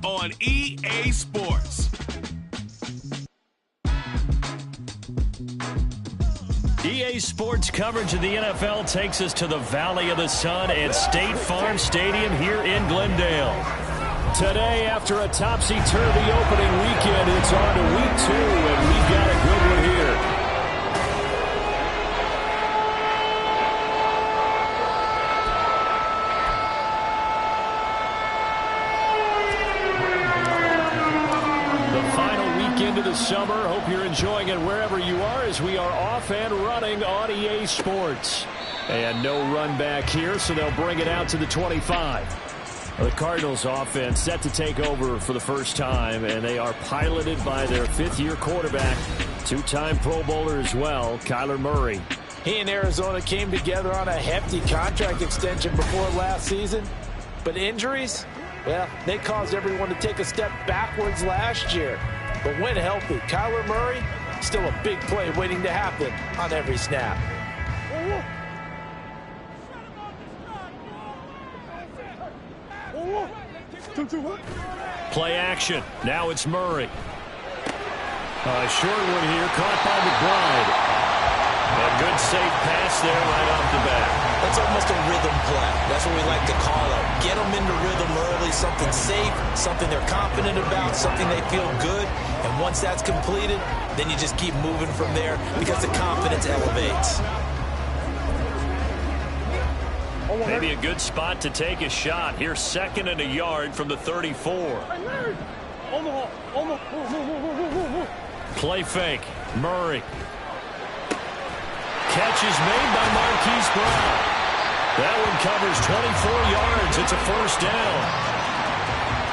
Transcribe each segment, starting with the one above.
on EA Sports. EA Sports coverage of the NFL takes us to the Valley of the Sun at State Farm Stadium here in Glendale. Today, after a topsy-turvy opening weekend, it's on to week 2, and we've got a good one here. Into the summer. Hope you're enjoying it wherever you are as we are off and running on EA Sports. And no run back here, so they'll bring it out to the 25. The Cardinals offense set to take over for the first time, and they are piloted by their fifth-year quarterback, two-time Pro Bowler as well, Kyler Murray. He and Arizona came together on a hefty contract extension before last season, but injuries, well, they caused everyone to take a step backwards last year. But when healthy, Kyler Murray, still a big play waiting to happen on every snap. Play action. Now it's Murray. A short one here, caught by McBride. A good safe pass there right off the bat. That's almost a rhythm play. That's what we like to call it. Get them into rhythm early, something safe, something they're confident about, something they feel good. And once that's completed, then you just keep moving from there because the confidence elevates. Maybe a good spot to take a shot. Here's 2nd and a yard from the 34. Play fake. Murray. Catch is made by Marquise Brown. That one covers 24 yards. It's a first down.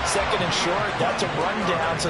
2nd and short. That's a rundown. So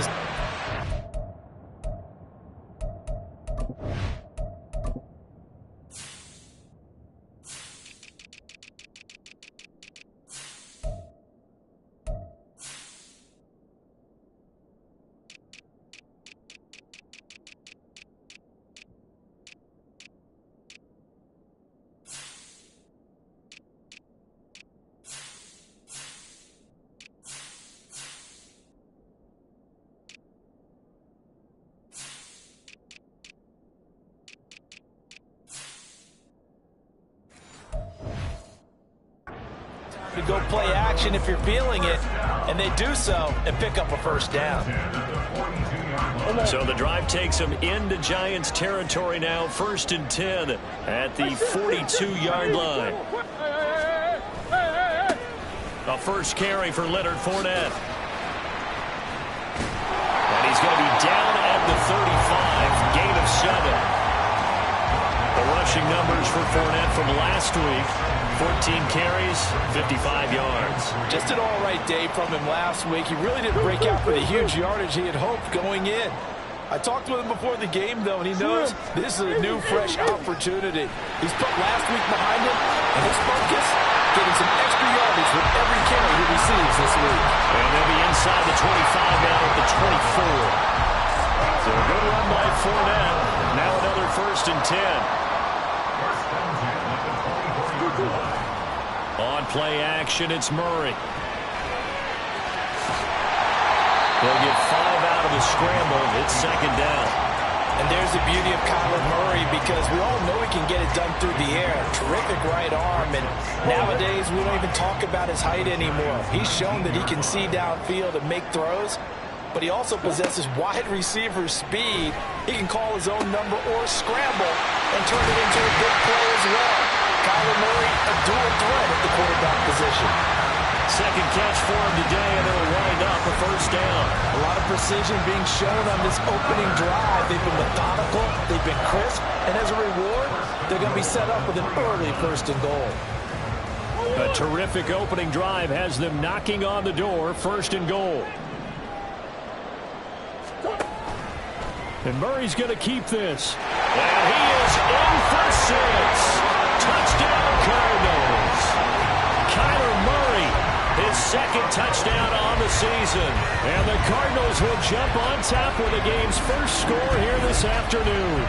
to go play action if you're feeling it, and they do so and pick up a first down. So the drive takes them into Giants territory now, 1st and 10 at the 42-yard line. A first carry for Leonard Fournette. And he's going to be down at the 35, gain of 7. The rushing numbers for Fournette from last week. 14 carries, 55 yards. Just an all-right day from him last week. He really didn't break out for the huge yardage he had hoped going in. I talked with him before the game, though, and he knows this is a new, fresh opportunity. He's put last week behind him, and his focus, getting some extra yardage with every carry he receives this week. And they'll be inside the 25 now at the 24. So a good run by Fournette. Now another 1st and 10. On play action, it's Murray. They'll get 5 out of the scramble. It's 2nd down. And there's the beauty of Kyler Murray, because we all know he can get it done through the air. Terrific right arm, and nowadays we don't even talk about his height anymore. He's shown that he can see downfield and make throws, but he also possesses wide receiver speed. He can call his own number or scramble and turn it into a big play as well. Kyler Murray, a dual threat at the quarterback position. 2nd catch for him today, and it'll wind up a first down. A lot of precision being shown on this opening drive. They've been methodical, they've been crisp, and as a reward, they're going to be set up with an early 1st and goal. A terrific opening drive has them knocking on the door, 1st and goal. And Murray's going to keep this. And he is in for 6. Touchdown, Cardinals. Kyler Murray, his 2nd touchdown on the season. And the Cardinals will jump on top with the game's first score here this afternoon.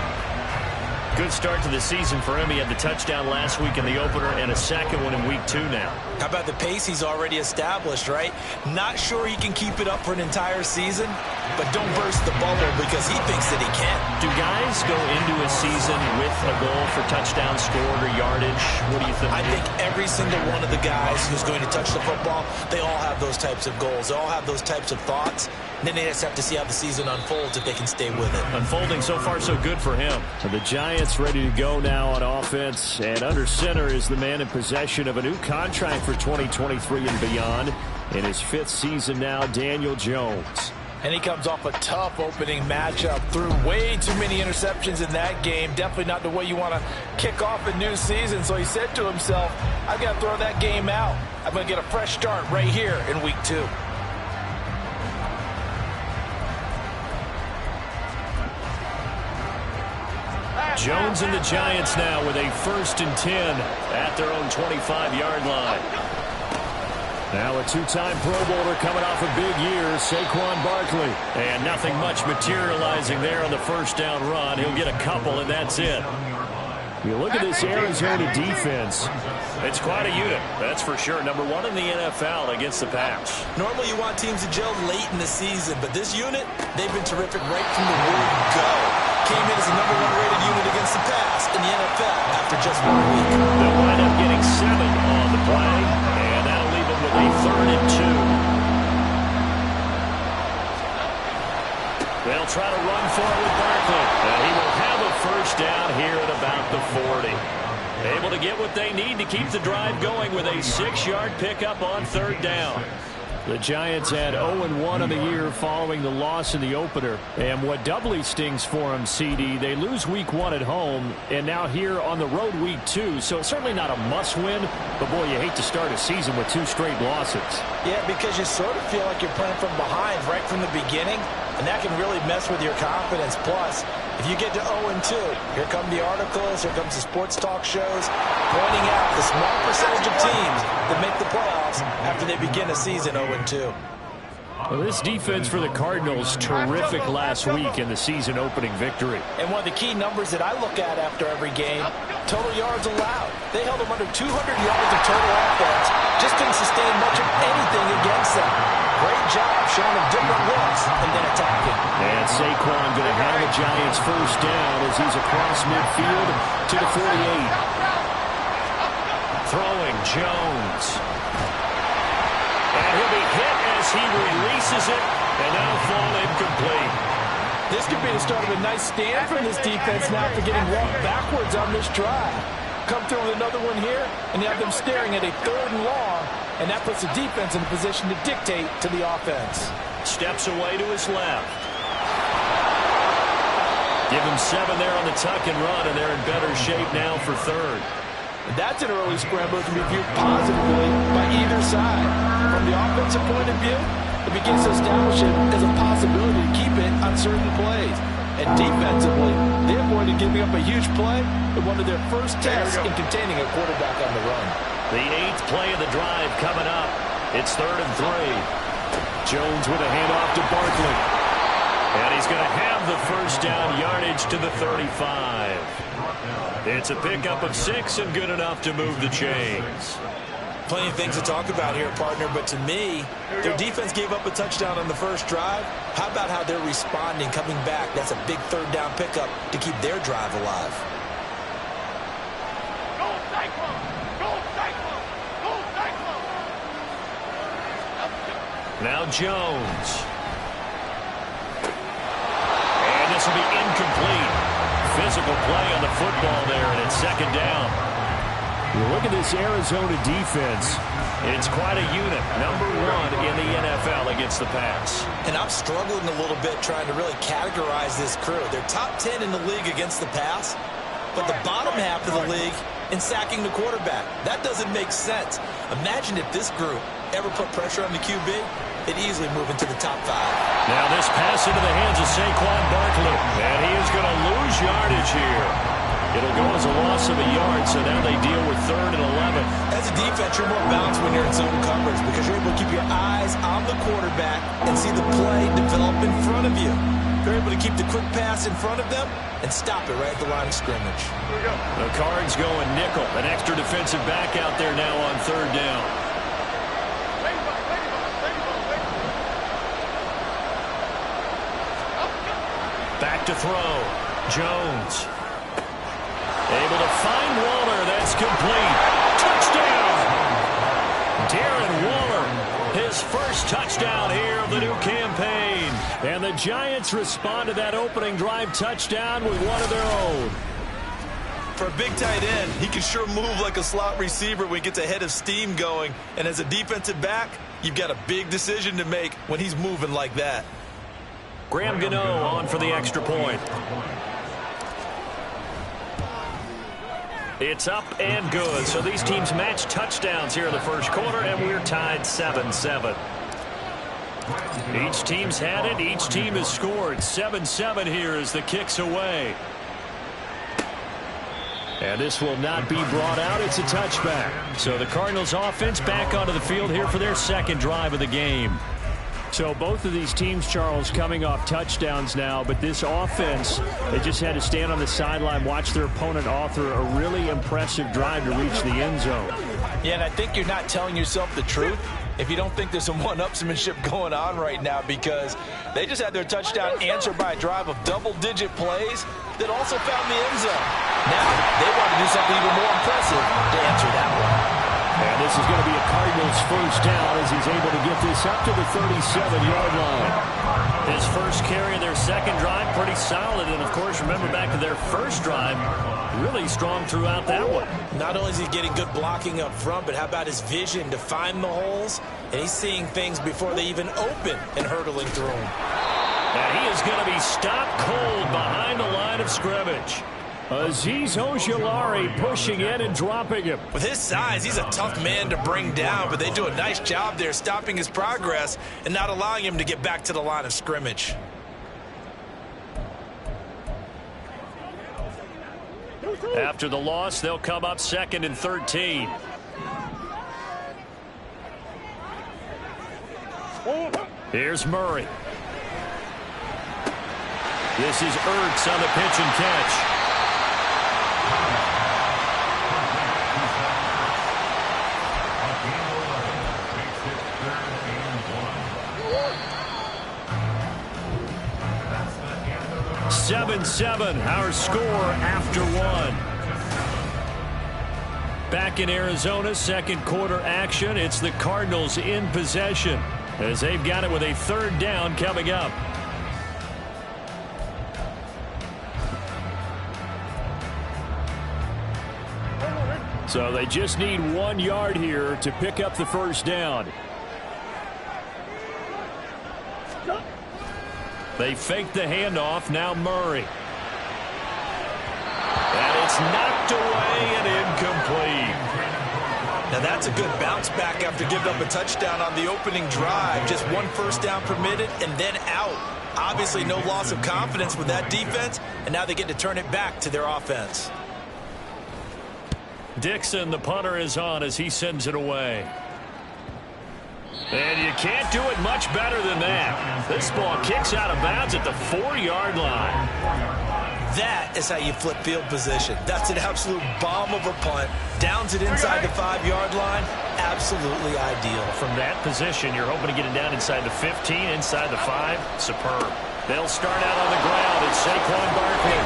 Good start to the season for him. He had the touchdown last week in the opener and a second one in week 2 now. How about the pace he's already established, right? Not sure he can keep it up for an entire season, but don't burst the bubble because he thinks that he can. Do guys go into a season with a goal for touchdown scored or yardage? What do you think? I think every single one of the guys who's going to touch the football, they all have those types of goals. They all have those types of thoughts. And then they just have to see how the season unfolds if they can stay with it. Unfolding so far so good for him. So the Giants ready to go now on offense. And under center is the man in possession of a new contract for 2023 and beyond. In his 5th season now, Daniel Jones. And he comes off a tough opening matchup. Threw way too many interceptions in that game. Definitely not the way you want to kick off a new season. So he said to himself, I've got to throw that game out. I'm going to get a fresh start right here in week 2. Jones and the Giants now with a 1st and 10 at their own 25-yard line. Now a 2-time Pro Bowler coming off a big year, Saquon Barkley. And nothing much materializing there on the first down run. He'll get a couple, and that's it. You look at this Arizona defense. It's quite a unit, that's for sure. Number 1 in the NFL against the pass. Normally you want teams to gel late in the season, but this unit, they've been terrific right from the word go. Came in as the number 1 rated unit against the pass in the NFL after just 1 week. They'll wind up getting 7 on the play, and that'll leave them with a 3rd and 2. They'll try to run for it with Barkley, and he will have a first down here at about the 40. Able to get what they need to keep the drive going with a 6-yard pickup on 3rd down. The Giants had 0-1 on the year following the loss in the opener. And what doubly stings for them, CD, they lose week 1 at home, and now here on the road week 2. So it's certainly not a must-win, but boy, you hate to start a season with 2 straight losses. Yeah, because you sort of feel like you're playing from behind right from the beginning, and that can really mess with your confidence. Plus, if you get to 0-2, here come the articles, here comes the sports talk shows, pointing out the small percentage of teams that make the playoffs after they begin a season 0-2. Well, this defense for the Cardinals, terrific last week in the season opening victory. And one of the key numbers that I look at after every game, total yards allowed. They held them under 200 yards of total offense, just didn't sustain much of anything against them. Great job showing them different looks and then attacking. And Saquon going to have a Giants first down as he's across midfield to the 48. Throwing Jones. And he'll be hit as he releases it, and that'll fall incomplete. This could be the start of a nice stand from this defense now for getting walked backwards on this drive. Come through with another one here, and you have them staring at a 3rd and long, and that puts the defense in a position to dictate to the offense. Steps away to his left. Give him 7 there on the tuck and run, and they're in better shape now for 3rd. And that's an early scramble that can be viewed positively by either side. From the offensive point of view, it begins to establish it as a possibility to keep it on certain plays. And defensively, they avoided giving up a huge play in one of their first tests in containing a quarterback on the run. The 8th play of the drive coming up. It's 3rd and 3. Jones with a handoff to Barkley. And he's going to have the first down yardage to the 35. It's a pickup of 6 and good enough to move the chains. Plenty of things to talk about here, partner, but to me, their defense gave up a touchdown on the first drive. How about how they're responding, coming back? That's a big 3rd down pickup to keep their drive alive. Now Jones. And this will be incomplete. Physical play on the football there, and it's 2nd down. You look at this Arizona defense. It's quite a unit. Number 1 in the NFL against the pass. And I'm struggling a little bit trying to really categorize this crew. They're top 10 in the league against the pass, but the bottom half of the league in sacking the quarterback. That doesn't make sense. Imagine if this group ever put pressure on the QB, they'd easily move into the top 5. Now this pass into the hands of Saquon Barkley, and he is going to lose yardage here. It'll go as a loss of a yard, so now they deal with 3rd and 11. As a defense, you're more balanced when you're in zone coverage because you're able to keep your eyes on the quarterback and see the play develop in front of you. they're able to keep the quick pass in front of them and stop it right at the line of scrimmage. The Cards going nickel. An extra defensive back out there now on third down. Back to throw. Jones. Able to find Waller. That's complete. Touchdown! Darren Waller, his first touchdown here of the new campaign. And the Giants respond to that opening drive touchdown with one of their own. For a big tight end, he can sure move like a slot receiver when he gets a head of steam going. And as a defensive back, you've got a big decision to make when he's moving like that. Graham Gano on for the extra point. It's up and good. So these teams match touchdowns here in the first quarter, and we're tied 7-7. Each team's had it. Each team has scored. 7-7 here as the kick's away. And this will not be brought out. It's a touchback. So the Cardinals offense back onto the field here for their second drive of the game. So both of these teams, Charles, coming off touchdowns now, but this offense, they just had to stand on the sideline, watch their opponent author a really impressive drive to reach the end zone. Yeah, and I think you're not telling yourself the truth if you don't think there's some one-upsmanship going on right now, because they just had their touchdown answered by a drive of double-digit plays that also found the end zone. Now, they want to do something even more impressive to answer that one. And this is going to be a Cardinals first down as he's able to get this up to the 37-yard line. His first carry of their second drive, pretty solid. And, of course, remember back to their first drive, really strong throughout that one. Not only is he getting good blocking up front, but how about his vision to find the holes? And he's seeing things before they even open and hurdling through them. And he is going to be stopped cold behind the line of scrimmage. Azeez Ojulari pushing in and dropping him. With his size, he's a tough man to bring down, but they do a nice job there stopping his progress and not allowing him to get back to the line of scrimmage. After the loss, they'll come up 2nd and 13. Here's Murray. This is Ertz on the pitch and catch. Our score after one. Back in Arizona, second quarter action. It's the Cardinals in possession as they've got it with a third down coming up. So they just need 1 yard here to pick up the first down. They fake the handoff. Now Murray. And it's knocked away and incomplete. Now that's a good bounce back after giving up a touchdown on the opening drive. Just one first down permitted and then out. Obviously no loss of confidence with that defense, and now they get to turn it back to their offense. Dixon, the punter, is on as he sends it away. And you can't do it much better than that. This ball kicks out of bounds at the 4-yard line. That is how you flip field position. That's an absolute bomb of a punt. Downs it inside the 5-yard line. Absolutely ideal. From that position, you're hoping to get it down inside the 15, inside the 5. Superb. They'll start out on the ground. It's Saquon Barkley.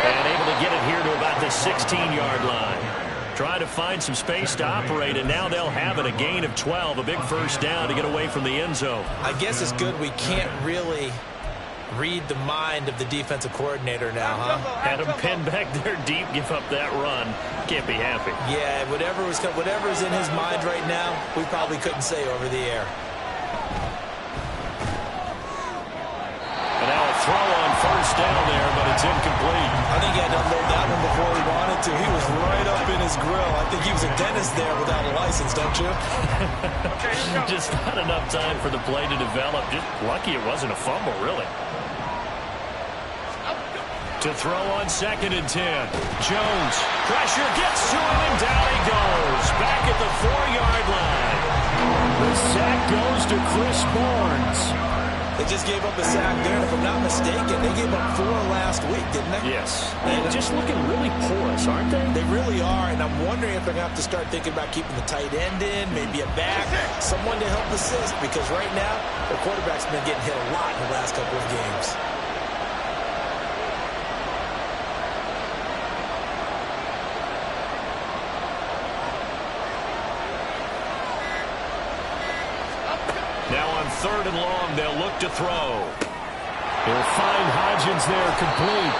And able to get it here to about the 16-yard line. Trying to find some space to operate, and now they'll have it. A gain of 12, a big first down to get away from the end zone. I guess it's good we can't really read the mind of the defensive coordinator now, huh? Had him pinned back there deep, give up that run. Can't be happy. Yeah, whatever's in his mind right now, we probably couldn't say over the air. And now a throw on first down there, but it's incomplete. I think he had to unload that one before he wanted to. He was right up in his grill. I think he was a dentist there without a license, don't you? Just not enough time for the play to develop. Just lucky it wasn't a fumble, really. To throw on 2nd and 10. Jones. Pressure gets to him, and down he goes. Back at the 4-yard line. The sack goes to Chris Barnes. The just gave up a sack there, and if I'm not mistaken, they gave up 4 last week, didn't they? Yes. And just looking really porous, aren't they? They really are, and I'm wondering if they're going to have to start thinking about keeping the tight end in, maybe a back, someone to help assist, because right now, their quarterback's been getting hit a lot in the last couple of games. Now on 3rd and long, they'll look to throw. He'll find Hodgins there complete.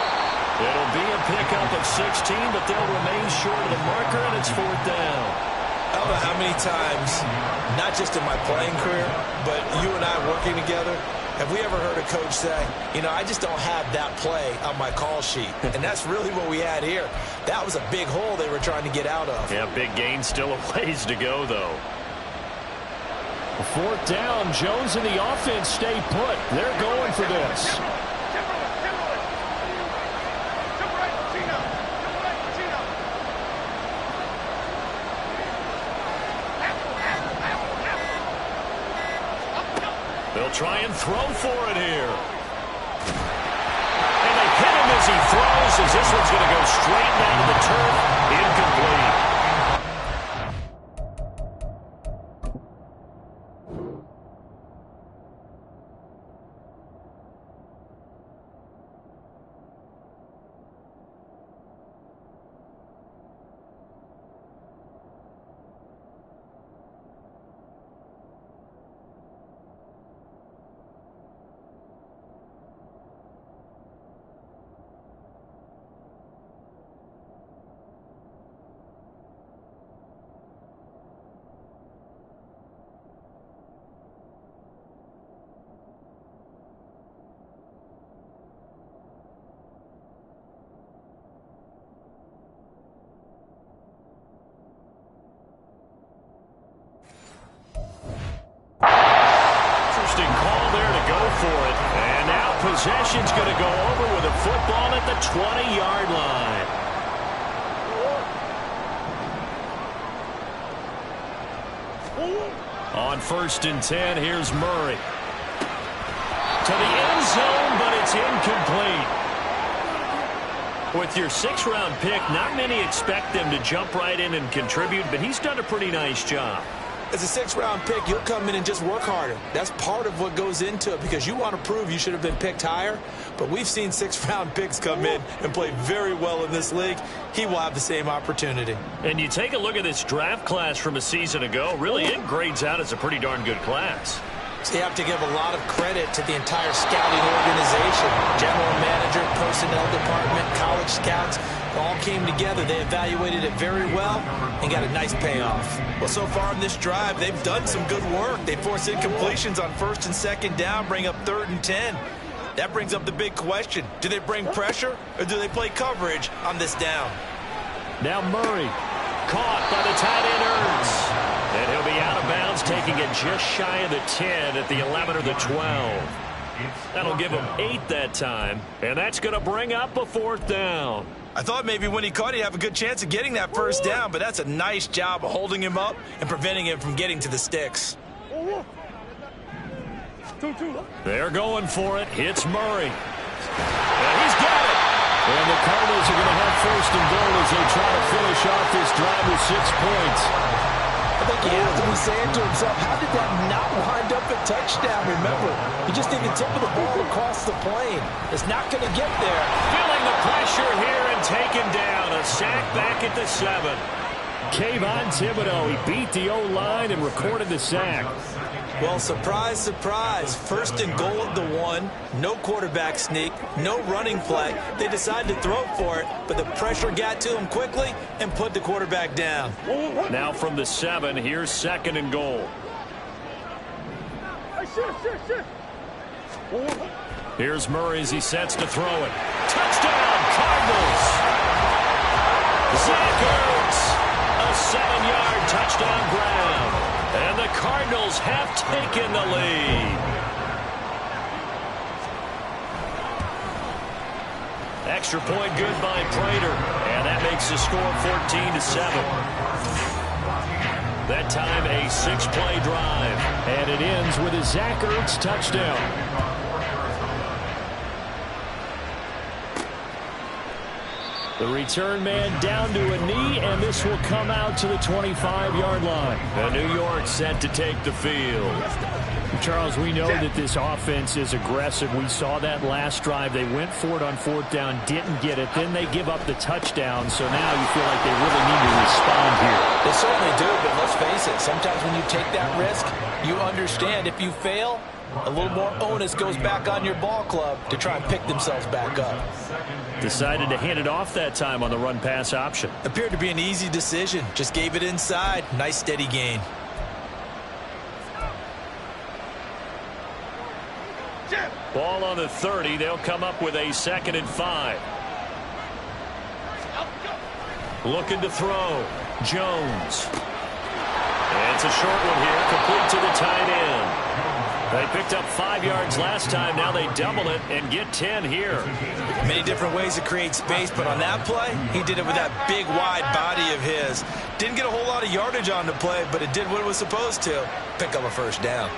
It'll be a pickup of 16, but they'll remain short of the marker, and it's 4th down. I don't know how many times, not just in my playing career, but you and I working together, have we ever heard a coach say, you know, I just don't have that play on my call sheet. And that's really what we had here. That was a big hole they were trying to get out of. Yeah, big gain, still a ways to go, though. 4th down, Jones and the offense stay put. They're going for this. They'll try and throw for it here. And they hit him as he throws, as this one's going to go straight down to the turf. Incomplete. Possession's going to go over with a football at the 20-yard line. On 1st and 10, here's Murray. To the end zone, but it's incomplete. With your 6th-round pick, not many expect them to jump right in and contribute, but he's done a pretty nice job. As a 6th-round pick, you'll come in and just work harder. That's part of what goes into it, because you want to prove you should have been picked higher. But we've seen 6th-round picks come in and play very well in this league. He will have the same opportunity. And you take a look at this draft class from a season ago, really it grades out as a pretty darn good class. So you have to give a lot of credit to the entire scouting organization. General manager, personnel department, college scouts, all came together. They evaluated it very well and got a nice payoff. Well, so far in this drive, they've done some good work. They forced incompletions on 1st and 2nd down, bring up 3rd and 10. That brings up the big question. Do they bring pressure or do they play coverage on this down? Now Murray, caught by the tight end Ertz. And he'll be out of bounds, taking it just shy of the 10 at the 11 or the 12. That'll give him 8 that time, and that's going to bring up a 4th down. I thought maybe when he caught, he'd have a good chance of getting that 1st down, but that's a nice job of holding him up and preventing him from getting to the sticks. They're going for it. Hits Murray. And he's got it. And the Cardinals are going to have 1st and goal as they try to finish off this drive with 6 points. I think he has to be saying to himself, how did that not wind up a touchdown? Remember, he just did the tip of the ball across the plane. It's not going to get there. Feeling the pressure here and taken down. A sack back at the 7. Kayvon Thibodeau, he beat the O-line and recorded the sack. Well, surprise, surprise. 1st and goal at the 1. No quarterback sneak. No running play. They decided to throw for it, but the pressure got to him quickly and put the quarterback down. Now from the 7, here's 2nd and goal. Here's Murray as he sets to throw it. Touchdown, Cardinals! Zach Ertz, a 7-yard touchdown grab. And the Cardinals have taken the lead. Extra point good by Prater. And that makes the score 14-7. That time a 6-play drive. And it ends with a Zach Ertz touchdown. The return man down to a knee, and this will come out to the 25-yard line. And New York set to take the field. Charles, we know that this offense is aggressive. We saw that last drive. They went for it on 4th down, didn't get it. Then they give up the touchdown, so now you feel like they really need to respond here. They certainly do, but let's face it. Sometimes when you take that risk, you understand if you fail, a little more onus goes back on your ball club to try and pick themselves back up. Decided to hand it off that time on the run-pass option. Appeared to be an easy decision. Just gave it inside. Nice steady gain. Ball on the 30. They'll come up with a 2nd and 5. Looking to throw. Jones. And it's a short one here. Complete to the tight end. They picked up 5 yards last time. Now they double it and get 10 here. Many different ways to create space, but on that play, he did it with that big, wide body of his. Didn't get a whole lot of yardage on the play, but it did what it was supposed to. Pick up a 1st down.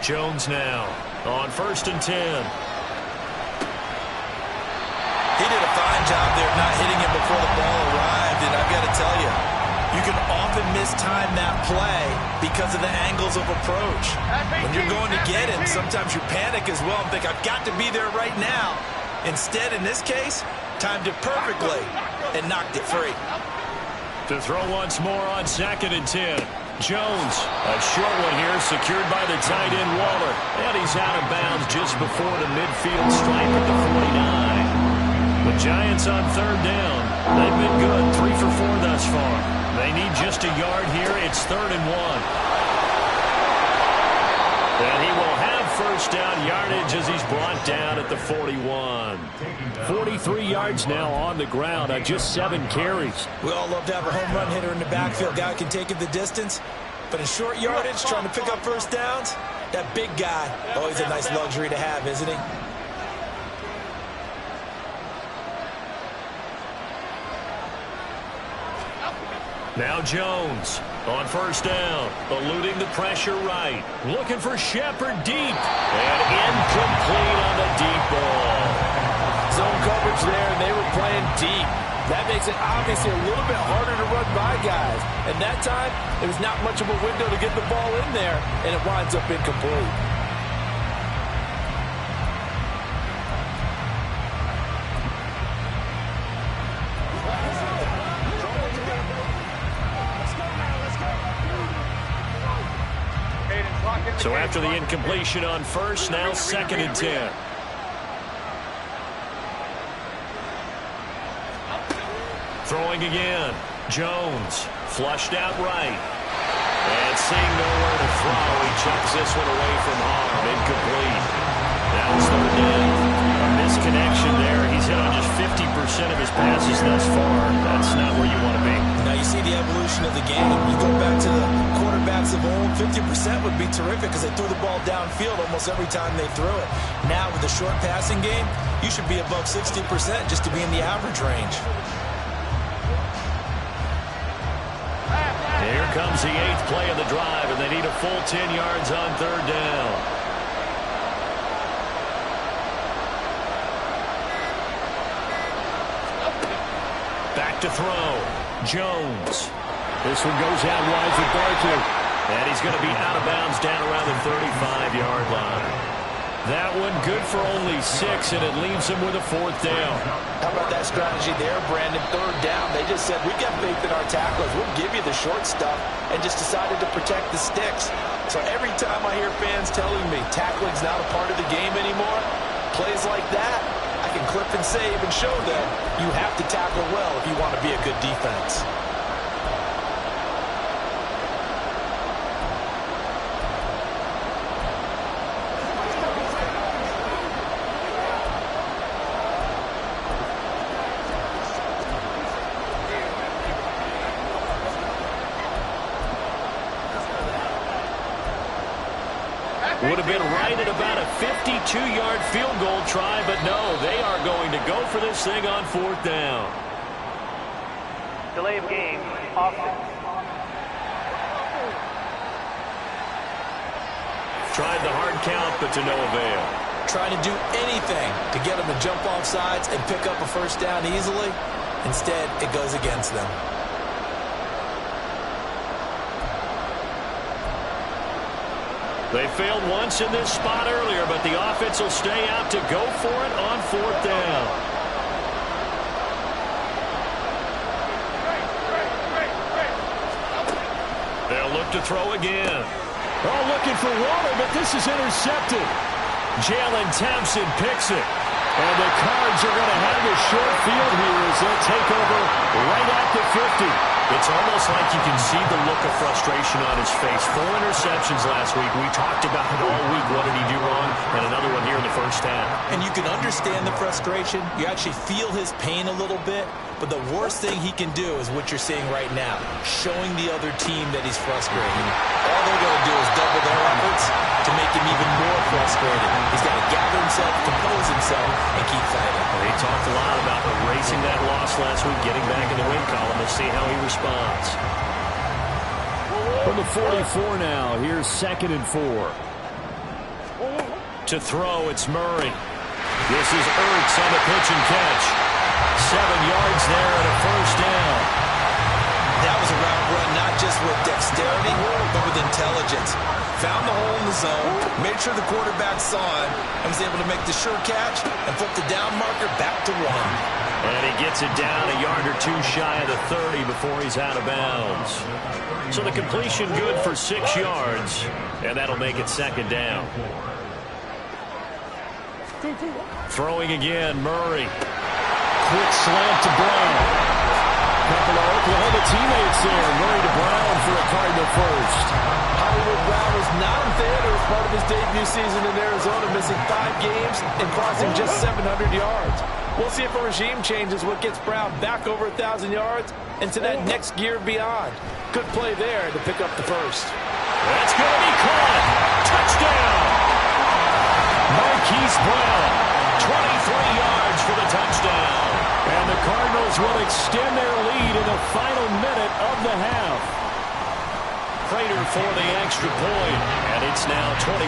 Jones now on 1st and 10. He did a fine job there of not hitting him before the ball arrived, and I've got to tell you, you can often mistime that play because of the angles of approach. When you're going to get him, sometimes you panic as well and think, I've got to be there right now. Instead, in this case, timed it perfectly and knocked it free. To throw once more on 2nd and 10. Jones, a short one here, secured by the tight end Waller. And he's out of bounds just before the midfield stripe at the 49. The Giants on 3rd down. They've been good, 3 for 4 thus far. They need just a yard here. It's 3rd and 1. And he will have 1st down yardage as he's brought down at the 41. 43 yards now on the ground on just 7 carries. We all love to have a home run hitter in the backfield. Guy can take it the distance. But in short yardage, trying to pick up 1st downs, that big guy, always a nice luxury to have, isn't he? Now Jones on 1st down, eluding the pressure right. Looking for Shepard deep. And incomplete on the deep ball. Zone coverage there, and they were playing deep. That makes it obviously a little bit harder to run by guys. And that time, there was not much of a window to get the ball in there, and it winds up incomplete. So after the incompletion on 1st, now 2nd and 10. Throwing again. Jones flushed out right. And seeing nowhere to throw, he chucks this one away from harm. Incomplete. Now it's 3rd down. A misconnection there. He's hit on just 50% of his passes thus far. That's not where you want to be. Now you see the evolution of the game. You go back to the quarterbacks of old, 50% would be terrific because they threw the ball downfield almost every time they threw it. Now with the short passing game, you should be above 60% just to be in the average range. Here comes the 8th play of the drive, and they need a full 10 yards on 3rd down. Back to throw. Jones. This one goes out wide for Barkley. And he's going to be out of bounds down around the 35-yard line. That one good for only 6, and it leaves him with a 4th down. How about that strategy there, Brandon? 3rd down. They just said, we got faith in our tacklers. We'll give you the short stuff, and just decided to protect the sticks. So every time I hear fans telling me tackling's not a part of the game anymore, plays like that, I can clip and save and show them you have to tackle well if you want to be a good defense. Would have been right at about a 52-yard field goal try, but no, they are going to go for this thing on 4th down. Delay of game, offense. Tried the hard count, but to no avail. Trying to do anything to get them to jump off sides and pick up a first down easily. Instead, it goes against them. They failed once in this spot earlier, but the offense will stay out to go for it on 4th down. They'll look to throw again. Oh, looking for Waller, but this is intercepted. Jalen Thompson picks it. And the Cards are going to have a short field here as they'll take over right at the 50. It's almost like you can see the look of frustration on his face. 4 interceptions last week. We talked about it all week. What did he do wrong? And another one here in the first half. And you can understand the frustration. You actually feel his pain a little bit. But the worst thing he can do is what you're seeing right now, showing the other team that he's frustrated. All they're going to do is double their efforts to make him even more frustrated. He's got to gather himself, compose himself, and keep fighting. They talked a lot about erasing that loss last week, getting back in the win column. We'll see how he responds. From the 44 now, here's 2nd and 4. To throw, it's Murray. This is Ertz on the pitch and catch. 7 yards there and a first down. That was a route run not just with dexterity, but with intelligence. Found the hole in the zone, made sure the quarterback saw it, and was able to make the sure catch and flip the down marker back to 1. And he gets it down a yard or 2 shy of the 30 before he's out of bounds. So the completion good for 6 yards, and that'll make it 2nd down. Throwing again, Murray. Quick slant to Brown. Couple of Oklahoma teammates there. Murray to Brown for a Cardinal first. Hollywood Brown was not in theater as part of his debut season in Arizona, missing 5 games and crossing just 700 yards. We'll see if a regime change is what gets Brown back over 1,000 yards and to that next gear beyond. Good play there to pick up the first. That's going to be caught. Touchdown. Marquise Brown, 23 yards for the touchdown. And the Cardinals will extend their lead in the final minute of the half. Prater for the extra point, and it's now 21-7.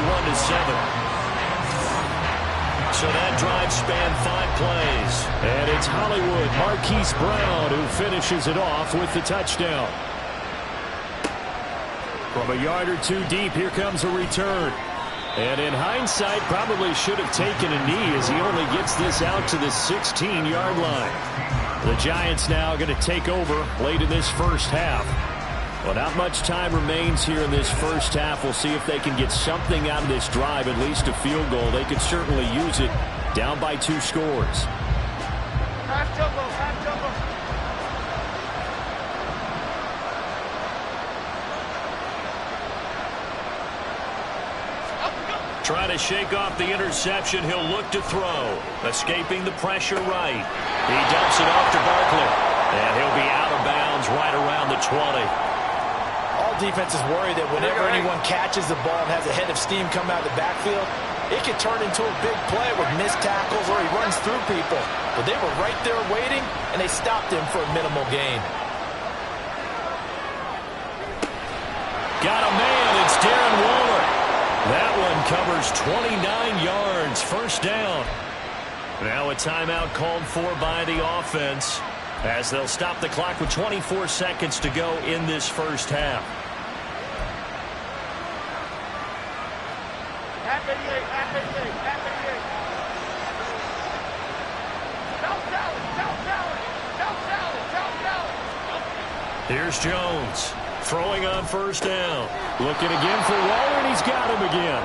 So that drive spanned 5 plays. And it's Hollywood, Marquise Brown, who finishes it off with the touchdown. From a yard or 2 deep, here comes a return. And in hindsight, probably should have taken a knee as he only gets this out to the 16-yard line. The Giants now going to take over late in this first half. Well, not much time remains here in this first half. We'll see if they can get something out of this drive, at least a field goal. They could certainly use it down by 2 scores. Half jumbo, half jumbo. Trying to shake off the interception. He'll look to throw. Escaping the pressure right. He dumps it off to Barkley. And he'll be out of bounds right around the 20. All defenses worry that whenever anyone catches the ball and has a head of steam come out of the backfield, it could turn into a big play with missed tackles or he runs through people. But they were right there waiting, and they stopped him for a minimal gain. Got a man. It's Darren Waller. That one covers 29 yards. First down. Now a timeout called for by the offense as they'll stop the clock with 24 seconds to go in this first half. Here's Jones. Throwing on first down. Looking again for Waller, and he's got him again.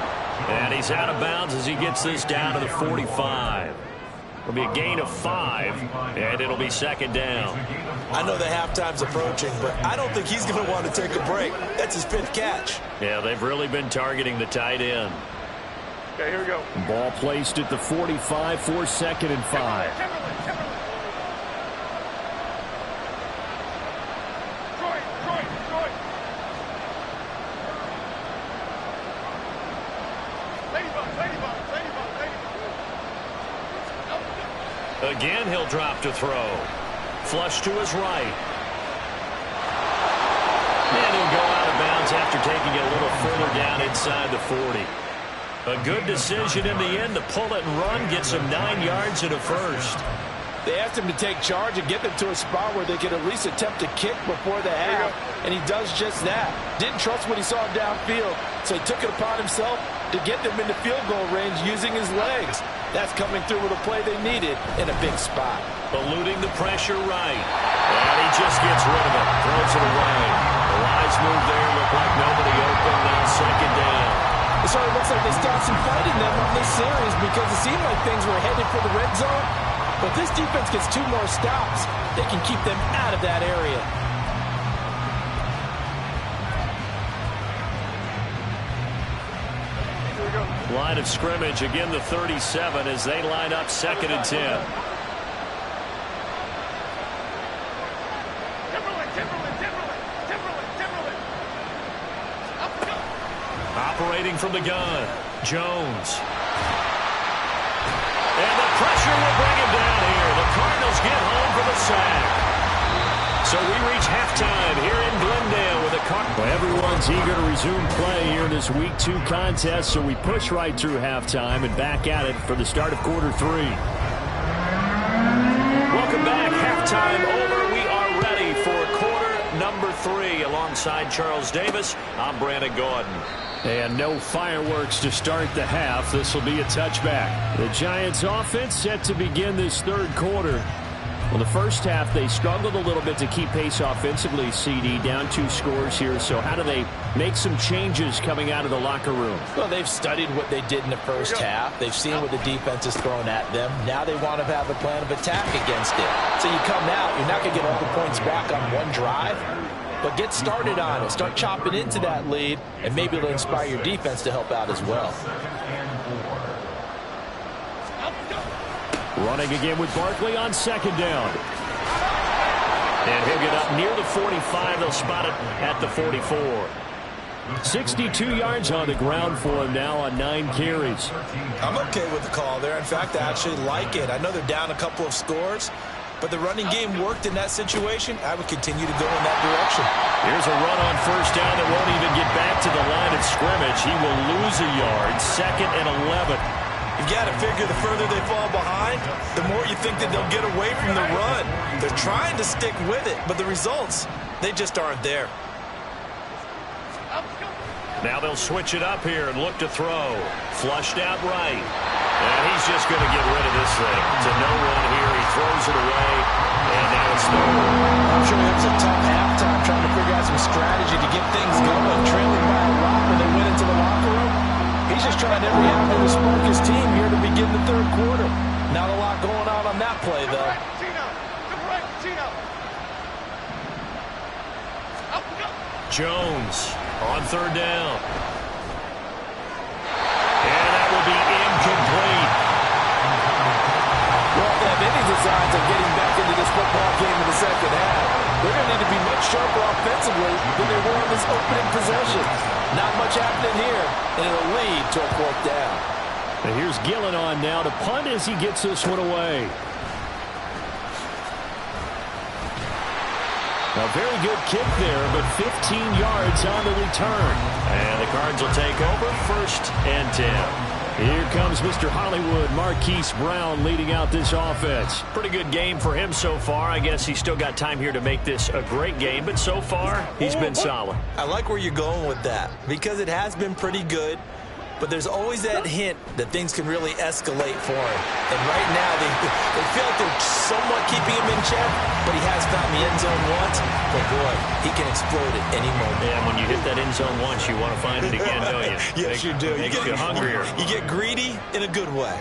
And he's out of bounds as he gets this down to the 45. It'll be a gain of 5, and it'll be 2nd down. I know the halftime's approaching, but I don't think he's going to want to take a break. That's his 5th catch. Yeah, they've really been targeting the tight end. Okay, here we go. Ball placed at the 45 for 2nd and 5. Again, he'll drop to throw. Flush to his right. And he'll go out of bounds after taking it a little further down inside the 40. A good decision in the end to pull it and run, gets him 9 yards and a first. They asked him to take charge and get them to a spot where they could at least attempt a kick before the half, and he does just that. Didn't trust what he saw downfield, so he took it upon himself to get them into field goal range using his legs. That's coming through with a play they needed in a big spot. Eluding the pressure right. And he just gets rid of it. Throws it away. The wise move there. Looked like nobody open. Now second down. It sort of looks like they stopped some fight in them on this series because it seemed like things were headed for the red zone. But this defense gets 2 more stops. They can keep them out of that area. Line of scrimmage, again the 37 as they line up 2nd and 10. Operating from the gun, Jones. And the pressure will bring him down here. The Cardinals get home for the sack. So we reach halftime here in Glendale with a well, everyone's eager to resume play here in this Week 2 contest, so we push right through halftime and back at it for the start of quarter 3. Welcome back. Halftime over. We are ready for quarter number 3. Alongside Charles Davis, I'm Brandon Gordon. And no fireworks to start the half. This will be a touchback. The Giants offense set to begin this 3rd quarter. Well, the first half, they struggled a little bit to keep pace offensively, CD, down 2 scores here. So how do they make some changes coming out of the locker room? Well, they've studied what they did in the first half. They've seen what the defense has thrown at them. Now they want to have a plan of attack against it. So you come out, you're not going to get all the points back on one drive, but get started on it. Start chopping into that lead, and maybe it'll inspire your defense to help out as well. Running again with Barkley on 2nd down. And he'll get up near the 45. They'll spot it at the 44. 62 yards on the ground for him now on 9 carries. I'm okay with the call there. In fact, I actually like it. I know they're down a couple of scores, but the running game worked in that situation. I would continue to go in that direction. Here's a run on 1st down that won't even get back to the line of scrimmage. He will lose a yard. 2nd and 11. You've got to figure the further they fall behind, the more you think that they'll get away from the run. They're trying to stick with it, but the results, they just aren't there. Now they'll switch it up here and look to throw. Flushed out right. And he's just going to get rid of this thing. To no one here. He throws it away. And now it's thrown. I'm sure it was a tough halftime trying to figure out some strategy to get things going. Trailing by a lot when they went into the locker room. He's just trying every avenue to spark his team here to begin the 3rd quarter. Not a lot going on that play, though. Jones on 3rd down. And that will be incomplete. Well, if they have any designs of getting back into this football game in the 2nd half, they're going to need to be much sharper offensively than they were on this opening possession. Not much happening here, and it'll lead to a 4th down. And here's Gillen on now to punt as he gets this one away. A very good kick there, but 15 yards on the return. And the Cards will take over 1st and 10. Here comes Mr. Hollywood, Marquise Brown, leading out this offense. Pretty good game for him so far. I guess he's still got time here to make this a great game, but so far, he's been solid. I like where you're going with that because it has been pretty good, but there's always that hint that things can really escalate for him. And right now, they feel like they're somewhat keeping him in check, but he has found the end zone once. But boy, he can explode at any moment. Yeah, when you hit that end zone once, you want to find it again, don't you? Yes, you do. Makes you hungrier. You get greedy in a good way.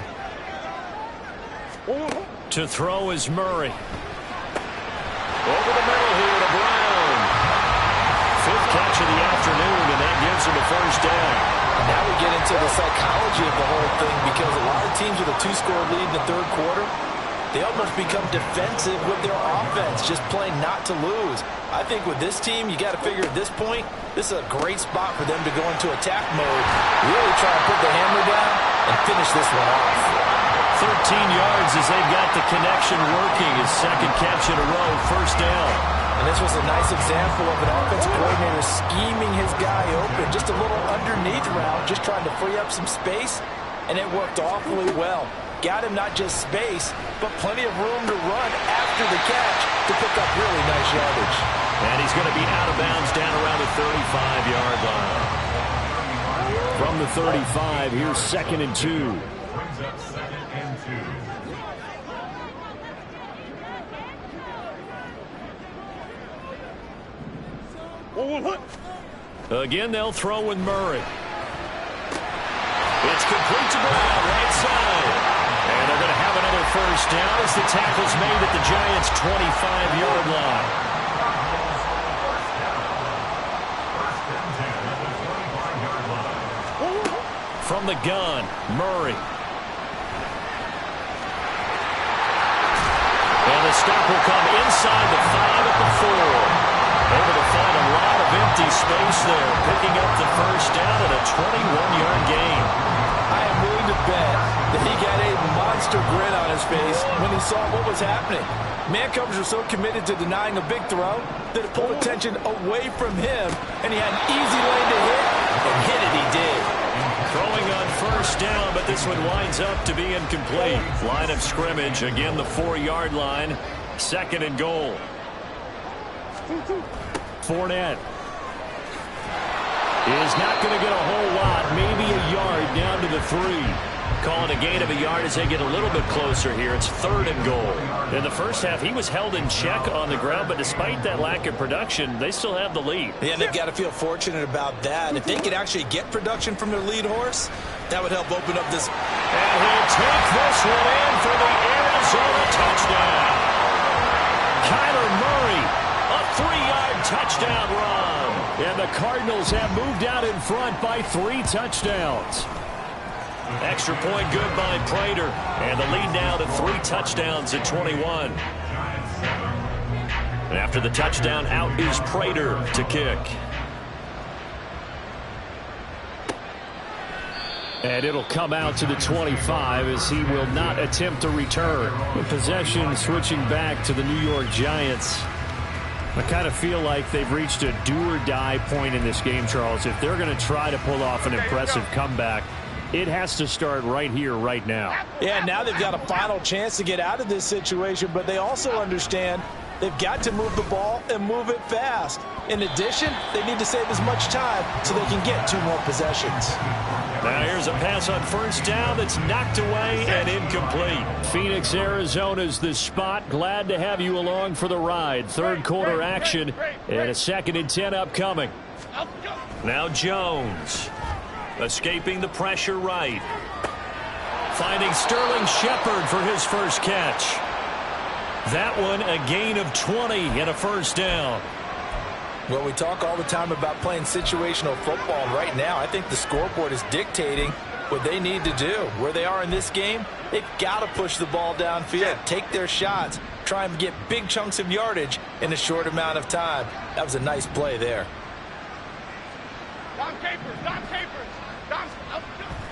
To throw is Murray. Over the middle here to Brown. 5th catch of the afternoon, and that gives him a 1st down. Now we get into the psychology of the whole thing because a lot of teams with a 2-score lead in the 3rd quarter, they almost become defensive with their offense, just playing not to lose. I think with this team, you got to figure at this point, this is a great spot for them to go into attack mode, really try to put the hammer down and finish this one off. yards as they've got the connection working. His second catch in a row, first down. And this was a nice example of an offensive coordinator scheming his guy open. Just a little underneath route, just trying to free up some space, and it worked awfully well. Got him not just space, but plenty of room to run after the catch to pick up really nice yardage. And he's going to be out of bounds down around the 35-yard line. From the 35, here's 2nd and 2. Again, they'll throw with Murray. It's complete to Brown, right side. And they're going to have another first down as the tackle's made at the Giants' 25-yard line. From the gun, Murray. And the stop will come inside the 5 at the 4. Able to find a lot of empty space there, picking up the first down at a 21-yard gain. I am willing to bet that he got a monster grin on his face when he saw what was happening. Man-coverage were so committed to denying a big throw that it pulled attention away from him, and he had an easy lane to hit, and hit it he did. Throwing on first down, but this one winds up to be incomplete. Line of scrimmage, again the 4-yard line, 2nd and goal. Fournette is not going to get a whole lot, maybe a yard down to the 3. Calling a gain of a yard as they get a little bit closer here. It's 3rd and goal. In the first half, he was held in check on the ground, but despite that lack of production, they still have the lead. Yeah, and they've got to feel fortunate about that. If they could actually get production from their lead horse, that would help open up this. And he'll take this one in for the Arizona touchdown. Kyler Murray, a 3-yard touchdown run. And the Cardinals have moved out in front by 3 touchdowns. Extra point good by Prater. And the lead now to 3 touchdowns at 21. And after the touchdown, out is Prater to kick. And it'll come out to the 25 as he will not attempt to return. The possession switching back to the New York Giants. I kind of feel like they've reached a do-or-die point in this game, Charles. If they're going to try to pull off an impressive comeback, it has to start right here, right now. Yeah, now they've got a final chance to get out of this situation, but they also understand they've got to move the ball and move it fast. In addition, they need to save as much time so they can get 2 more possessions. Now here's a pass on first down that's knocked away and incomplete. Phoenix, Arizona's the spot. Glad to have you along for the ride. 3rd quarter action and a 2nd and 10 upcoming. Now Jones. Escaping the pressure right. Finding Sterling Shepard for his first catch. That one a gain of 20 and a first down. Well, we talk all the time about playing situational football. And right now, I think the scoreboard is dictating what they need to do. Where they are in this game, they've got to push the ball downfield, take their shots, try and get big chunks of yardage in a short amount of time. That was a nice play there.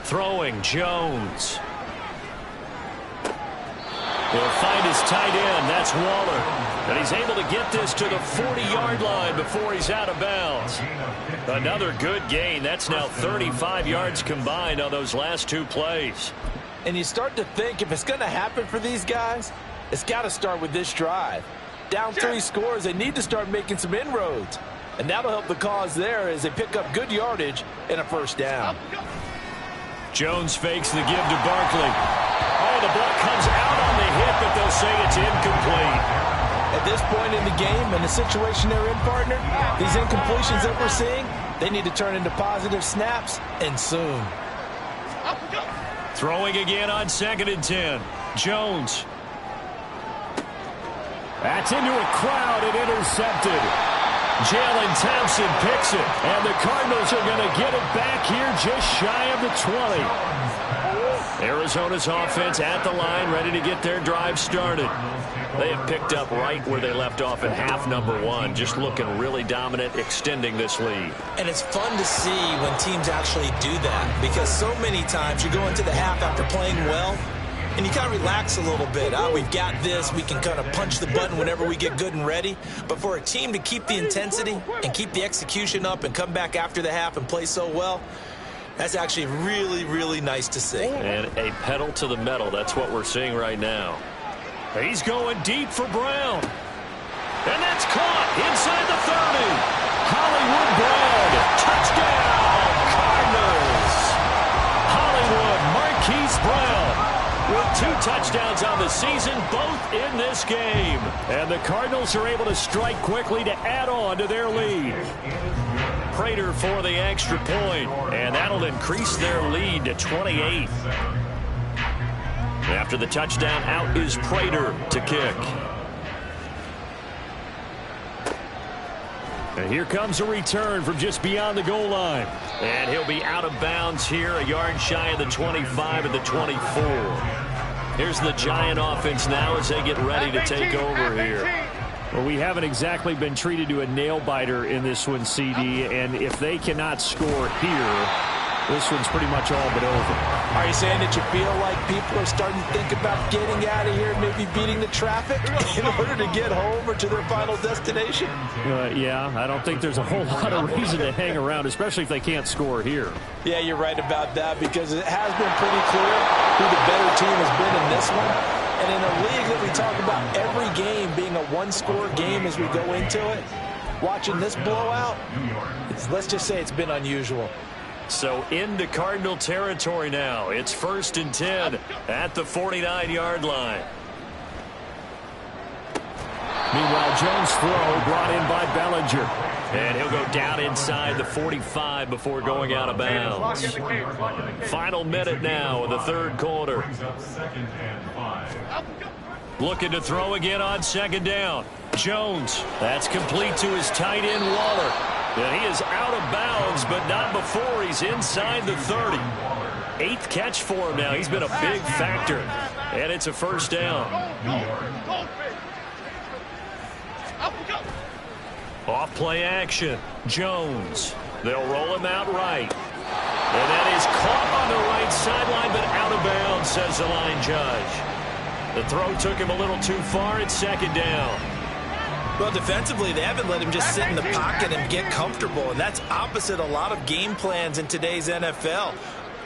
Throwing Jones. He'll find his tight end. That's Waller. And he's able to get this to the 40-yard line before he's out of bounds. Another good gain. That's now 35 yards combined on those last 2 plays. And you start to think if it's going to happen for these guys, it's got to start with this drive. Down 3 scores, they need to start making some inroads. And that'll help the cause there as they pick up good yardage and a first down. Jones fakes the give to Barkley. Oh, the ball comes out on the hit, but they'll say it's incomplete. At this point in the game and the situation they're in, partner, these incompletions that we're seeing, they need to turn into positive snaps, and soon. Throwing again on 2nd and 10. Jones. That's into a crowd and intercepted. Jalen Thompson picks it, and the Cardinals are going to get it back here just shy of the 20. Arizona's offense at the line, ready to get their drive started. They have picked up right where they left off in half number 1, just looking really dominant, extending this lead. And it's fun to see when teams actually do that, because so many times you go into the half after playing well, and you kind of relax a little bit. We've got this. We can kind of punch the button whenever we get good and ready. But for a team to keep the intensity and keep the execution up and come back after the half and play so well, that's actually really, really nice to see. And a pedal to the metal. That's what we're seeing right now. He's going deep for Brown. And that's caught inside the 30. Hollywood Brown. Touchdown, Cardinals. Hollywood Marquise Brown with 2 touchdowns on the season, both in this game. And the Cardinals are able to strike quickly to add on to their lead. Prater for the extra point, and that'll increase their lead to 28. After the touchdown, out is Prater to kick. And here comes a return from just beyond the goal line. And he'll be out of bounds here, a yard shy of the 25 at the 24. Here's the Giant offense now as they get ready to take over here. Well, we haven't exactly been treated to a nail-biter in this one, CD, and if they cannot score here, this one's pretty much all but over. Are you saying that you feel like people are starting to think about getting out of here, maybe beating the traffic in order to get home or to their final destination? Yeah, I don't think there's a whole lot of reason to hang around, especially if they can't score here. Yeah, you're right about that, because it has been pretty clear who the better team has been in this one. And in a league that we talk about every game being a one-score game as we go into it, watching this blowout, let's just say it's been unusual. So into Cardinal territory now. It's 1st and 10 at the 49-yard line. Meanwhile, Jones' throw brought in by Bellinger. And he'll go down inside the 45 before going out of bounds. Final minute now of the 3rd quarter. Looking to throw again on 2nd down. Jones, that's complete to his tight end, Waller. And he is out of bounds, but not before he's inside the 30. 8th catch for him now. He's been a big factor. And it's a 1st down. Off play action. Jones. They'll roll him out right. And that is caught on the right sideline, but out of bounds, says the line judge. The throw took him a little too far. It's 2nd down. Well, defensively, they haven't let him just sit in the pocket and get comfortable, and that's opposite a lot of game plans in today's NFL.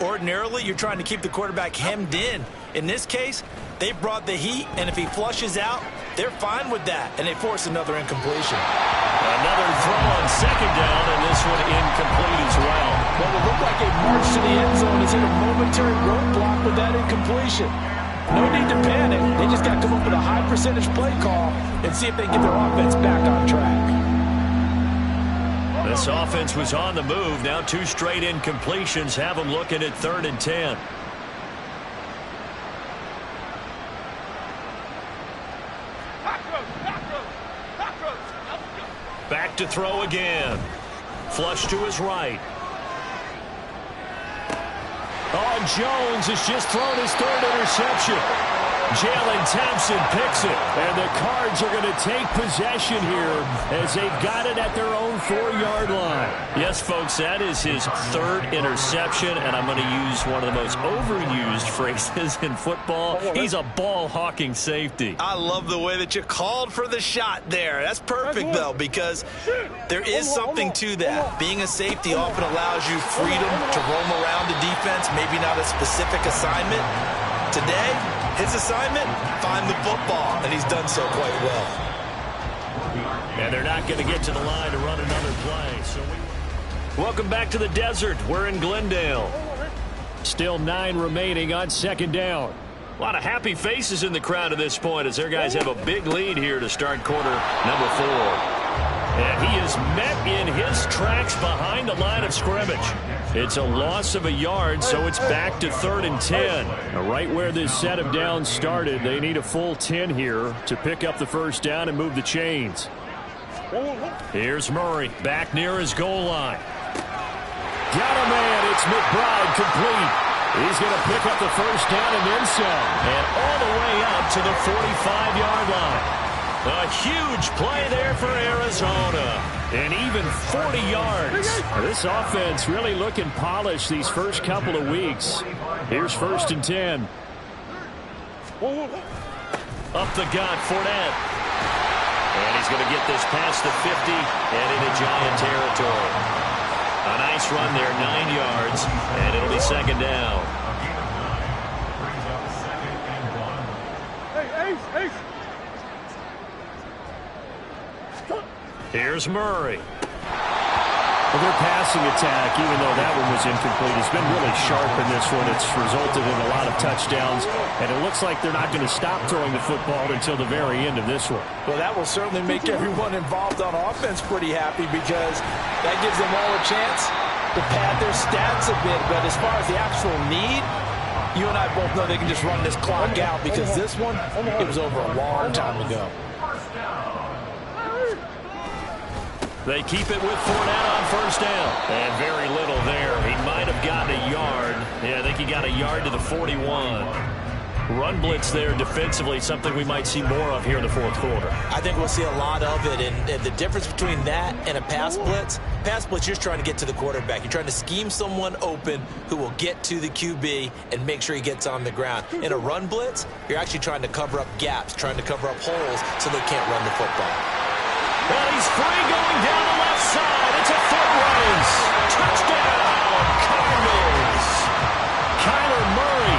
Ordinarily, you're trying to keep the quarterback hemmed in. In this case, they brought the heat, and if he flushes out, they're fine with that, and they force another incompletion. Another throw on 2nd down, and this one incomplete as well. Well, it looked like a march to the end zone is in a momentary roadblock with that incompletion. No need to panic. They just got to come up with a high percentage play call and see if they can get their offense back on track. This offense was on the move. Now 2 straight incompletions have them looking at 3rd and 10. Back to throw again. Flush to his right. Oh, Jones has just thrown his 3rd interception. Jalen Thompson picks it, and the Cards are going to take possession here as they've got it at their own 4-yard line. Yes, folks, that is his 3rd interception, and I'm going to use one of the most overused phrases in football. He's a ball-hawking safety. I love the way that you called for the shot there. That's perfect, though, because there is something to that. Being a safety often allows you freedom to roam around the defense, maybe not a specific assignment. Today, his assignment, find the football, and he's done so quite well. And they're not going to get to the line to run another play. So welcome back to the desert. We're in Glendale. Still 9 remaining on 2nd down. A lot of happy faces in the crowd at this point as their guys have a big lead here to start quarter number 4. And he is met in his tracks behind the line of scrimmage. It's a loss of a yard, so it's back to 3rd and 10. Now, right where this set of downs started, they need a full 10 here to pick up the 1st down and move the chains. Here's Murray back near his goal line. Got a man. It's McBride complete. He's going to pick up the 1st down and then some. And all the way up to the 45-yard line. A huge play there for Arizona. And even 40 yards. This offense really looking polished these first couple of weeks. Here's 1st and 10. Up the gut, Fournette. And he's going to get this past the 50 and into Giant territory. A nice run there, 9 yards, and it'll be second down. Here's Murray. Well, their passing attack, even though that one was incomplete, has been really sharp in this one. It's resulted in a lot of touchdowns, and it looks like they're not going to stop throwing the football until the very end of this one. Well, that will certainly make everyone involved on offense pretty happy because that gives them all a chance to pad their stats a bit. But as far as the actual need, you and I both know they can just run this clock out because this one, it was over a long time ago. They keep it with Fournette on first down. And very little there. He might have gotten a yard. Yeah, I think he got a yard to the 41. Run blitz there defensively, something we might see more of here in the fourth quarter. I think we'll see a lot of it, and the difference between that and a pass blitz, you're just trying to get to the quarterback. You're trying to scheme someone open who will get to the QB and make sure he gets on the ground. In a run blitz, you're actually trying to cover up gaps, trying to cover up holes so they can't run the football. Well, he's free going down the left side. It's a foot race. Touchdown, Cardinals. Kyler Murray,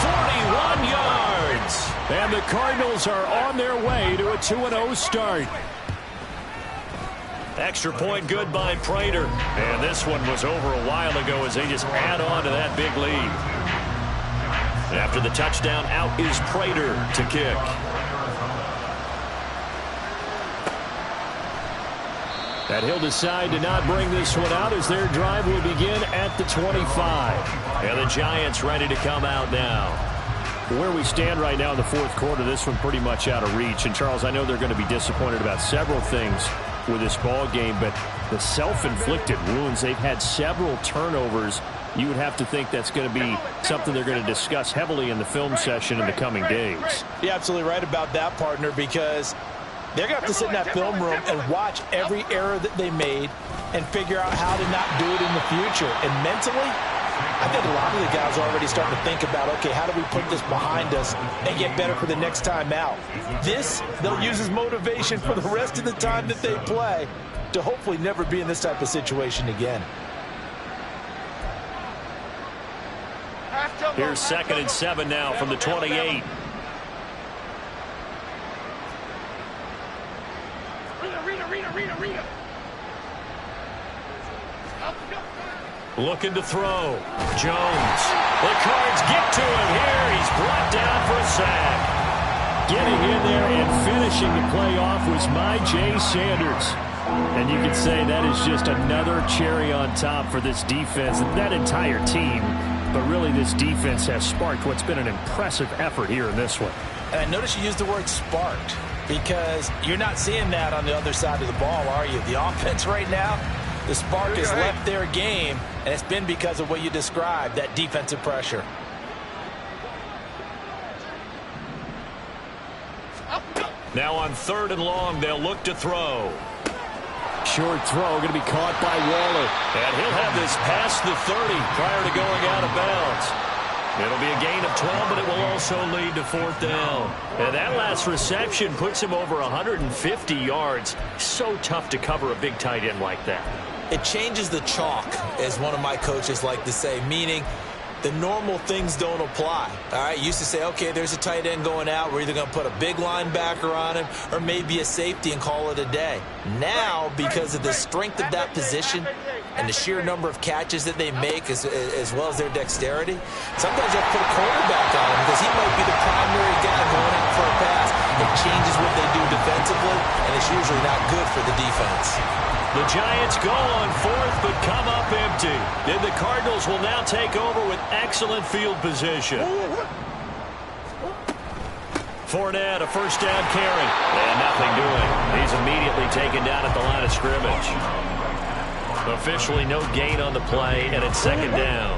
41 yards. And the Cardinals are on their way to a 2-0 start. Extra point good by Prater. And this one was over a while ago as they just add on to that big lead. After the touchdown, out is Prater to kick. And he'll decide to not bring this one out as their drive will begin at the 25. And the Giants ready to come out now. Where we stand right now in the fourth quarter, this one pretty much out of reach. And, Charles, I know they're going to be disappointed about several things with this ball game, but the self-inflicted wounds, they've had several turnovers. You would have to think that's going to be something they're going to discuss heavily in the film session in the coming days. You're absolutely right about that, partner, because they're going to have to sit in that film room and watch every error that they made and figure out how to not do it in the future. And mentally, I think a lot of the guys are already starting to think about, okay, how do we put this behind us and get better for the next time out? This, they'll use as motivation for the rest of the time that they play to hopefully never be in this type of situation again. Here's 2nd and 7 now from the 28. Looking to throw. Jones. The Cards get to him here. He's brought down for a sack. Getting in there and finishing the play off was Jay Sanders. And you can say that is just another cherry on top for this defense and that entire team. But really, this defense has sparked what's been an impressive effort here in this one. And I notice you use the word sparked because you're not seeing that on the other side of the ball, are you? The offense right now, the spark has left their game, and it's been because of what you described, that defensive pressure. Now on 3rd and long, they'll look to throw. Short throw going to be caught by Waller. And he'll have this past the 30 prior to going out of bounds. It'll be a gain of 12, but it will also lead to 4th down. And that last reception puts him over 150 yards. So tough to cover a big tight end like that. It changes the chalk, as one of my coaches like to say, meaning the normal things don't apply. All right, used to say, okay, there's a tight end going out. We're either going to put a big linebacker on him or maybe a safety and call it a day. Now, because of the strength of that position and the sheer number of catches that they make as well as their dexterity, sometimes you have to put a quarterback on him because he might be the primary guy going out for a pass. It changes what they do defensively, and it's usually not good for the defense. The Giants go on 4th, but come up empty. Then the Cardinals will now take over with excellent field position. Fournette, a first down carry. And nothing doing. He's immediately taken down at the line of scrimmage. Officially no gain on the play, and it's 2nd down.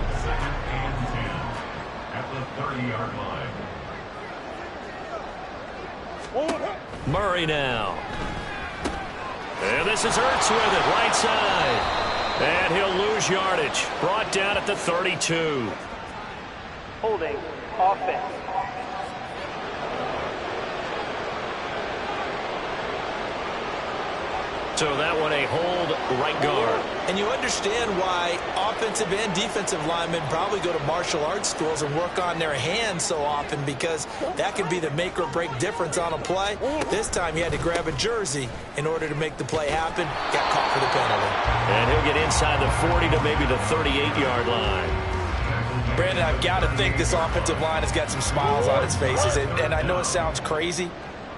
At the 30-yard line. Murray now. And this is Ertz with it, right side. And he'll lose yardage. Brought down at the 32. Holding offense. So that one a hold right guard. And you understand why offensive and defensive linemen probably go to martial arts schools and work on their hands so often, because that can be the make or break difference on a play. This time he had to grab a jersey in order to make the play happen. Got caught for the penalty. And he'll get inside the 40 to maybe the 38-yard line. Brandon, I've got to think this offensive line has got some smiles on its faces. And I know it sounds crazy,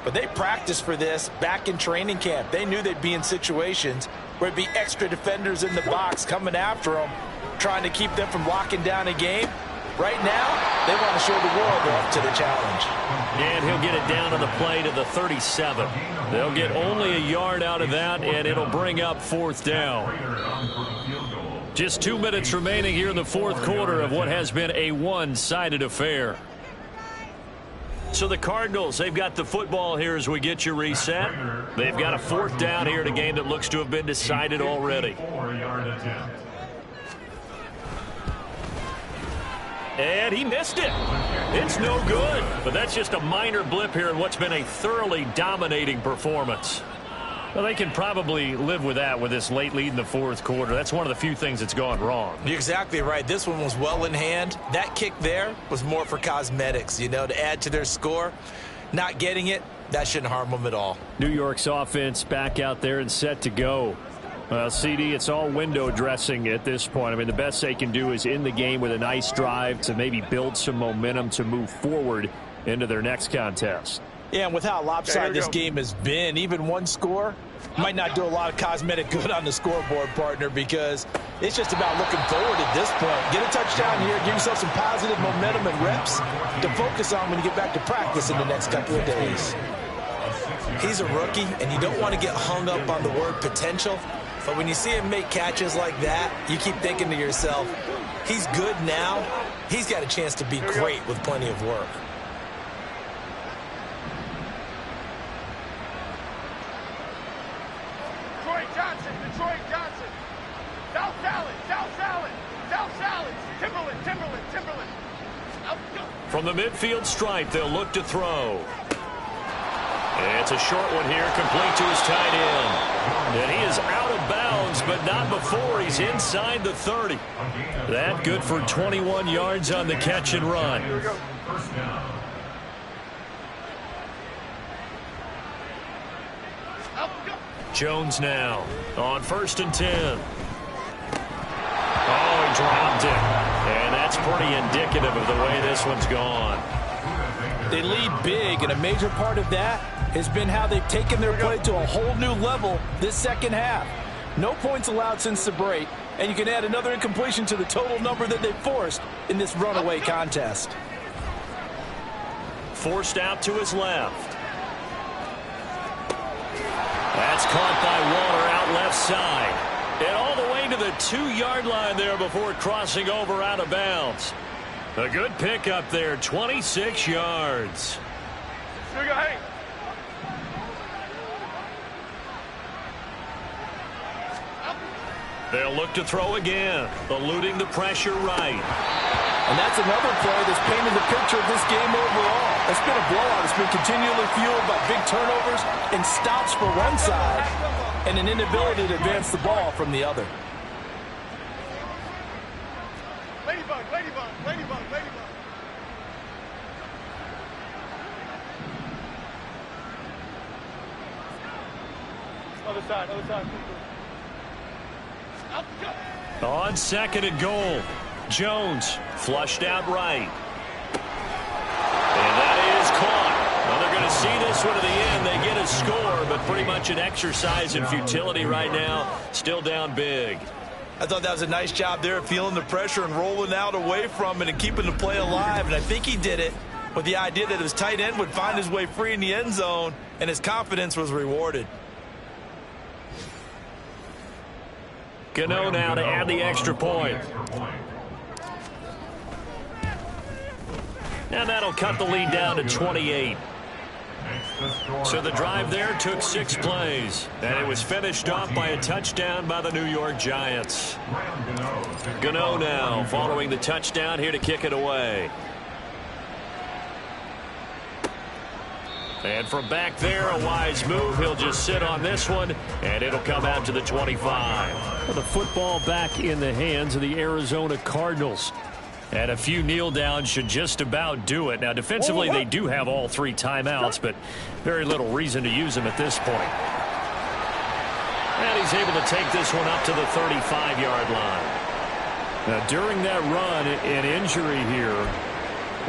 but they practiced for this back in training camp. They knew they'd be in situations where there'd be extra defenders in the box coming after them, trying to keep them from locking down a game. Right now, they want to show the world they're up to the challenge. And he'll get it down on the play to the 37. They'll get only a yard out of that, and it'll bring up 4th down. Just 2 minutes remaining here in the 4th quarter of what has been a one-sided affair. So the Cardinals, they've got the football here as we get you reset. They've got a 4th down here in a game that looks to have been decided already. And he missed it. It's no good. But that's just a minor blip here in what's been a thoroughly dominating performance. Well, they can probably live with that with this late lead in the 4th quarter. That's one of the few things that's gone wrong. You're exactly right. This one was well in hand. That kick there was more for cosmetics, you know, to add to their score. Not getting it, that shouldn't harm them at all. New York's offense back out there and set to go. CD, it's all window dressing at this point. I mean, the best they can do is in the game with a nice drive to maybe build some momentum to move forward into their next contest. Yeah, and with how lopsided this game has been, even one score might not do a lot of cosmetic good on the scoreboard, partner, because it's just about looking forward at this point. Get a touchdown here, give yourself some positive momentum and reps to focus on when you get back to practice in the next couple of days. He's a rookie, and you don't want to get hung up on the word potential, but when you see him make catches like that, you keep thinking to yourself, he's good now. He's got a chance to be great with plenty of work. Detroit Johnson. South Salad. Timberland. From the midfield stripe, they'll look to throw. It's a short one here, complete to his tight end. And he is out of bounds, but not before he's inside the 30. That good for 21 yards on the catch and run. Jones now on 1st and 10. Oh, he dropped it. And that's pretty indicative of the way this one's gone. They lead big, and a major part of that has been how they've taken their play to a whole new level this second half. No points allowed since the break, and you can add another incompletion to the total number that they forced in this runaway contest. Forced out to his left. That's caught by Waller out left side. And all the way to the 2-yard line there before crossing over out of bounds. A good pickup there, 26 yards. Here we go, hey. They'll look to throw again, eluding the pressure right. And that's another play that's painted the picture of this game overall. It's been a blowout. It's been continually fueled by big turnovers and stops for one side and an inability to advance the ball from the other. Ladybug. Other side. On 2nd and goal, Jones flushed out right. And that is caught. Well, they're going to see this one to the end. They get a score, but pretty much an exercise in futility right now. Still down big. I thought that was a nice job there, feeling the pressure and rolling out away from it and keeping the play alive. And I think he did it with the idea that his tight end would find his way free in the end zone, and his confidence was rewarded. Gano now to add the extra point. Now that'll cut the lead down to 28. So the drive there took 6 plays, and it was finished off by a touchdown by the New York Giants. Gano now following the touchdown here to kick it away. And from back there, a wise move. He'll just sit on this one, and it'll come out to the 25. Well, the football back in the hands of the Arizona Cardinals. And a few kneel downs should just about do it. Now, defensively, they do have all 3 timeouts, but very little reason to use them at this point. And he's able to take this one up to the 35-yard line. Now, during that run, an injury here.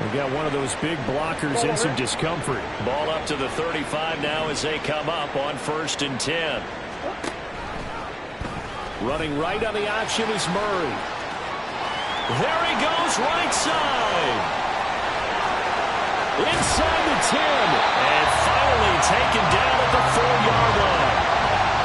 We've got one of those big blockers in some discomfort. Ball up to the 35 now as they come up on 1st and 10. Running right on the option is Murray. There he goes, right side. Inside the 10. And finally taken down at the 4-yard line.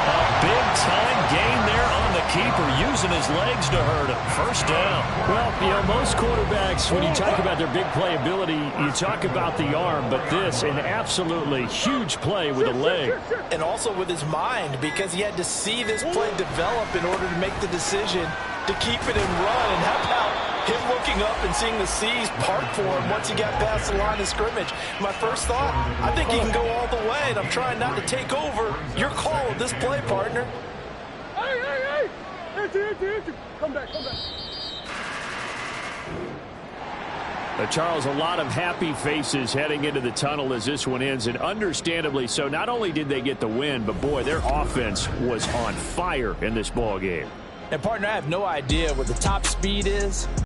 A big-time gain there on the keeper, using his legs to hurt him. First down. Well, you know, most quarterbacks, when you talk about their big playability, you talk about the arm, but this, an absolutely huge play with a leg. And also with his mind, because he had to see this play develop in order to make the decision to keep it and run. And how about him looking up and seeing the seas part for him once he got past the line of scrimmage? My first thought, I think he can go all the way, and I'm trying not to take over. Your call with this play, partner. Hey! Empty. Come back. Charles, a lot of happy faces heading into the tunnel as this one ends, and understandably so. Not only did they get the win, but boy, their offense was on fire in this ball game. And partner, I have no idea what the top speed is.